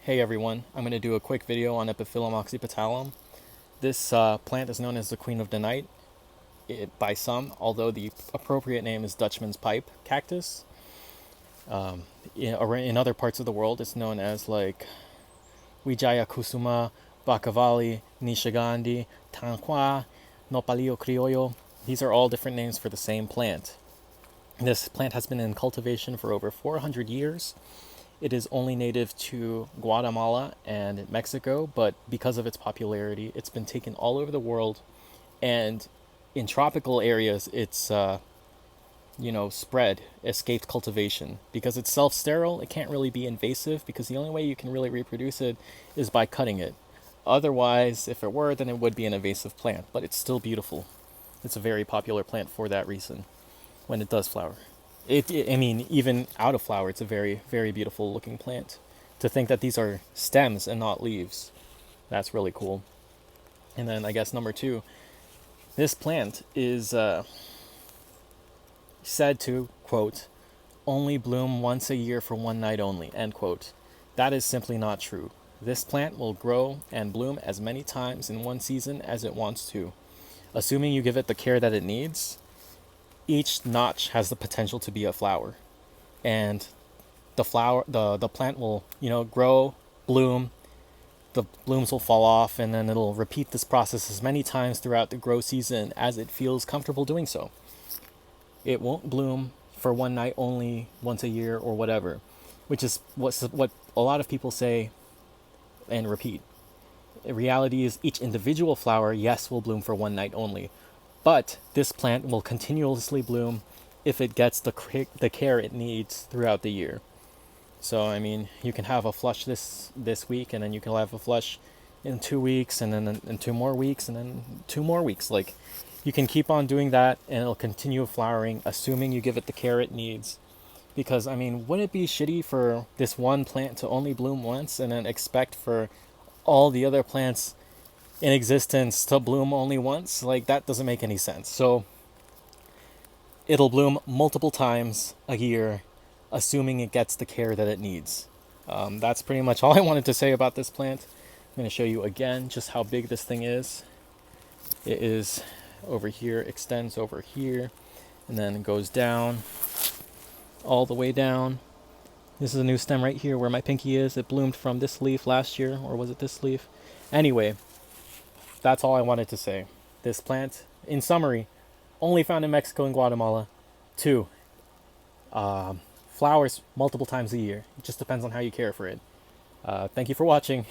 Hey everyone, I'm going to do a quick video on Epiphyllum oxypetalum. This plant is known as the Queen of the Night by some, although the appropriate name is Dutchman's pipe cactus. In other parts of the world, it's known as like Wijaya Kusuma, Bakavali, Nishigandi, Tanqua, Nopalio Criollo. These are all different names for the same plant. This plant has been in cultivation for over 400 years. It is only native to Guatemala and Mexico, but because of its popularity, it's been taken all over the world. And in tropical areas, it's spread, escaped cultivation. Because it's self-sterile, it can't really be invasive because the only way you can really reproduce it is by cutting it. Otherwise, if it were, then it would be an invasive plant, but it's still beautiful. It's a very popular plant for that reason when it does flower. I mean, even out of flower, it's a very, very beautiful looking plant. To think that these are stems and not leaves, that's really cool. And then I guess number two, this plant is said to, quote, only bloom once a year for one night only, end quote. That is simply not true. This plant will grow and bloom as many times in one season as it wants to. Assuming you give it the care that it needs, each notch has the potential to be a flower. And the plant will, grow, bloom, the blooms will fall off, and then it'll repeat this process as many times throughout the grow season as it feels comfortable doing so. It won't bloom for one night only, once a year, or whatever, which is what a lot of people say and repeat. The reality is each individual flower, yes, will bloom for one night only, but this plant will continuously bloom if it gets the care it needs throughout the year. So, I mean, you can have a flush this week, and then you can have a flush in 2 weeks, and then in 2 more weeks, and then 2 more weeks. Like, you can keep on doing that, and it'll continue flowering, assuming you give it the care it needs. Because, I mean, wouldn't it be shitty for this one plant to only bloom once, and then expect for all the other plants in existence to bloom only once? Like, that doesn't make any sense. So, it'll bloom multiple times a year, assuming it gets the care that it needs. That's pretty much all I wanted to say about this plant. I'm going to show you again just how big this thing is. It is over here, extends over here, and then goes down, all the way down. This is a new stem right here where my pinky is. It bloomed from this leaf last year, or was it this leaf? Anyway, that's all I wanted to say. This plant, in summary, only found in Mexico and Guatemala. 2, flowers multiple times a year. It just depends on how you care for it. Thank you for watching.